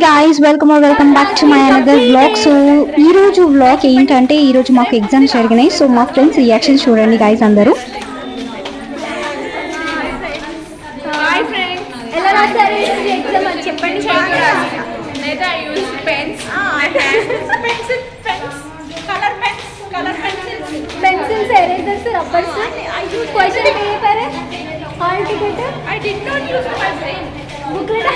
guys, welcome back to my another vlog. So ee roju vlog ఏంటంటే ఈ రోజు మాకు ఎగ్జామ్స్ జరిగినాయి. సో మా ఫ్రెండ్స్ రియాక్షన్ చూడండి guys అందరూ. హాయ్ ఫ్రెండ్స్, ఎలా రాశారు ఈ ఎగ్జామ్ అని చెప్పండి. లేదా use pens, I have pencil colour pencils, erasers, rubbers. Question paper, hall ticket. I did not use my brain. Booklet.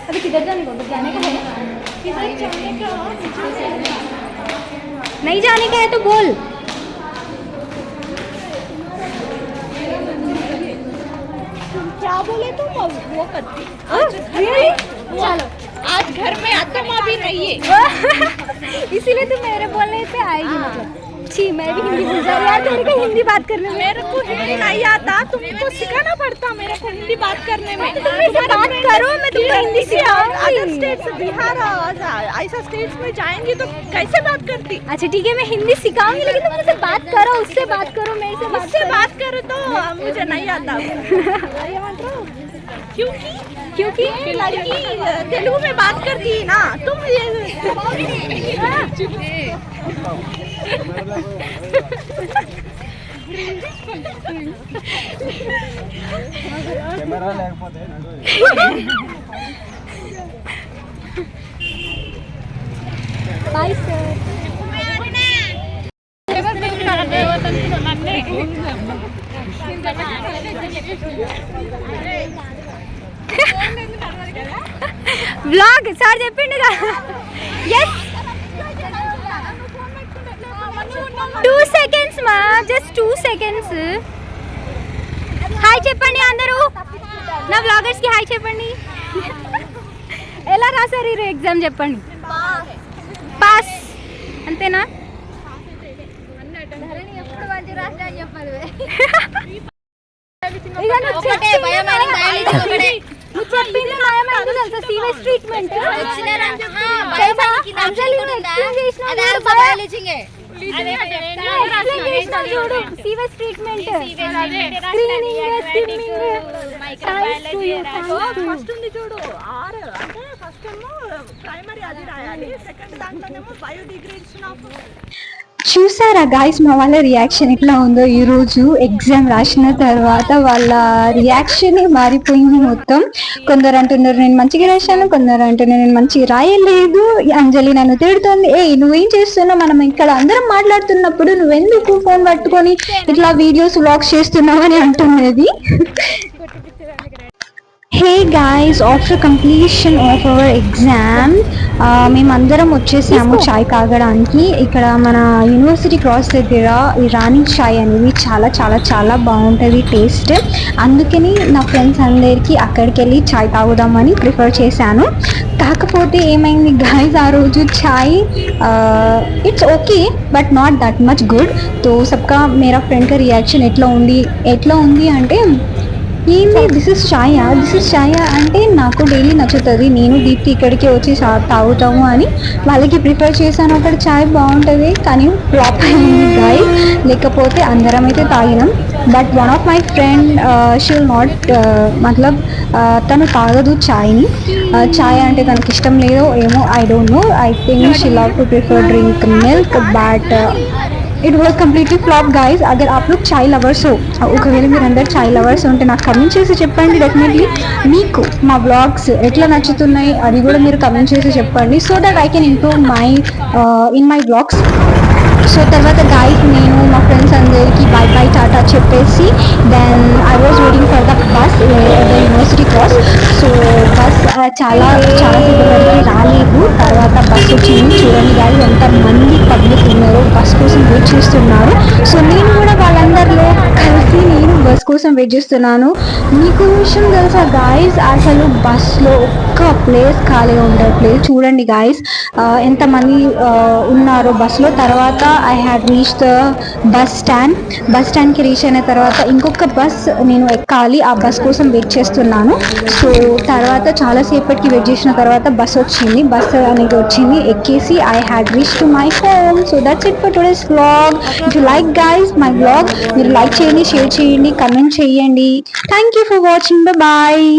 अभी किधर जाने को? जाने का है? किधर जाने का? नहीं जाने का है तो बोल. क्या बोले तुम? वो करती Really? चलो. आज घर में आत्मा भी नहीं है. इसीलिए तुम मेरे बोलने पे आएगी मतलब. छी, मैं भी हिंदी भूल जा रही यार. तेरे को हिंदी बात करने में. मेरे को हिंदी नहीं आता, तुमको सिखाना पड़ता मेरे को हिंदी बात करने में. तुम मेरे से बात करो, मैं तुमको हिंदी सिखाऊंगी. अदर स्टेट्स, बिहार ऐसा स्टेट्स में जाएंगी तो कैसे बात करती? अच्छा ठीक है, मैं हिंदी सिखाऊंगी, लेकिन तुम मुझसे बात करो, उससे बात करो, मेरे से मुझसे बात करो तो मुझे नहीं आता. क्योंकि लड़की तेलुगु में बात करती है ना, तुम ये कैमरा లేకపోతే बाय सर. व्लॉग సార్ చెప్పిండుగా. yes 2 seconds మా, just 2 seconds. హాయ్ చెప్పండి అందరూ, నా వ్లాగర్స్ కి హాయ్ చెప్పండి. ఎలా రాశారు ఈ ఎగ్జామ్ చెప్పండి. పాస్ అంతేనా? Serious treatment serious treatment first ఉంది చూడు 6 అంటే ఫస్ట్ ఏమో ప్రైమరీ అది రాయాలి, సెకండ్ దాంట్లోనేమో బయోడిగ్రేడేషన్ ఆఫ్. చూసారా గాయస్ మా వాళ్ళ రియాక్షన్ ఎట్లా ఉందో. ఈరోజు ఎగ్జామ్ రాసిన తర్వాత వాళ్ళ రియాక్షన్ మారిపోయింది మొత్తం. కొందరు అంటున్నారు నేను మంచిగా రాశాను, కొందరు అంటున్నారు నేను మంచిగా రాయలేదు, అంజలి నన్ను తిడుతుంది, నువ్వేం చేస్తున్నావు, మనం ఇక్కడ అందరం మాట్లాడుతున్నప్పుడు నువ్వెందుకు ఫోన్ పట్టుకొని ఇట్లా వీడియోస్ వ్లాగ్స్ చేస్తున్నావు అని అంటున్నది. Hey guys, after completion of our exam మేమందరం వచ్చేసాము చాయ్ తాగడానికి. ఇక్కడ మన యూనివర్సిటీ క్రాస్ దగ్గర ఇరానీ చాయ్ అనేది చాలా చాలా చాలా బాగుంటుంది టేస్ట్. అందుకని నా ఫ్రెండ్స్ అందరికీ అక్కడికి వెళ్ళి చాయ్ తాగుదామని ప్రిఫర్ చేశాను. కాకపోతే ఏమైంది గాయ్స్, ఆ రోజు చాయ్ it's okay but not that much good. తో సబ్కా మేరా ఫ్రెండ్ కా రియాక్షన్ ఎట్లా ఉంది అంటే ఏంది దిస్ ఇస్ ఛాయా అంటే నాకు డైలీ నచ్చుతుంది, నేను దీప్తి ఇక్కడికి వచ్చి తాగుతాము అని వాళ్ళకి ప్రిఫర్ చేశాను. అక్కడ చాయ్ బాగుంటుంది కానీ ఫ్లాప్ అయింది గాయ్. లేకపోతే అందరం అయితే తాగినాం. But one of my friend Sheel నాట్ మతలబ్ తను తాగదు చాయ్ని. చాయ్ అంటే తనకి ఇష్టం లేదో ఏమో, I don't know. I think she love to prefer drink milk, but it was completely flop guys. అగర్ आप लोग చాయ్ లవర్స్ हो, ఒకవేళ మీరు అందరు చాయ్ లవర్స్ ఉంటే నాకు కమెంట్ చేసి చెప్పండి. డెఫినెట్లీ మీకు మా బ్లాగ్స్ ఎట్లా నచ్చుతున్నాయి అది కూడా మీరు కమెంట్ చేసి చెప్పండి, so that I can improve in my blogs. సో తర్వాత గాయస్ నేను మా ఫ్రెండ్స్ అందరికీ బై టాటా చెప్పేసి then I was waiting for the bus the university cross. So bus చాలా సేపు వరకు రాలేదు. తర్వాత బస్ వచ్చింది. చూడండి గాయస్ ఎంతమంది పబ్లిక్ ఉన్నారు, బస్ కోసం వెయిట్ చేస్తున్నారు. సో నేను కూడా వాళ్ళందరిలో కలిసి నేను బస్ కోసం వెయిట్ చేస్తున్నాను. మీకు విషయం తెలుసా గాయస్, అసలు బస్లో ఒక్క ప్లేస్ ఖాళీగా ఉండట్లేదు. చూడండి గాయస్, ఎంతమంది ఉన్నారో బస్సులో. తర్వాత I had reach the bus స్టాండ్కి రీచ్ అయిన తర్వాత ఇంకొక బస్ నేను ఎక్కాలి, ఆ బస్ కోసం వెయిట్ చేస్తున్నాను. సో తర్వాత చాలాసేపటికి వెయిట్ చేసిన తర్వాత బస్ అనేది వచ్చింది, ఎక్కేసి I had reach to my home. So that's it for today's vlog. If you like guys my vlog, మీరు లైక్ చేయండి, షేర్ చేయండి, కమెంట్ చేయండి. Thank you for watching. Bye.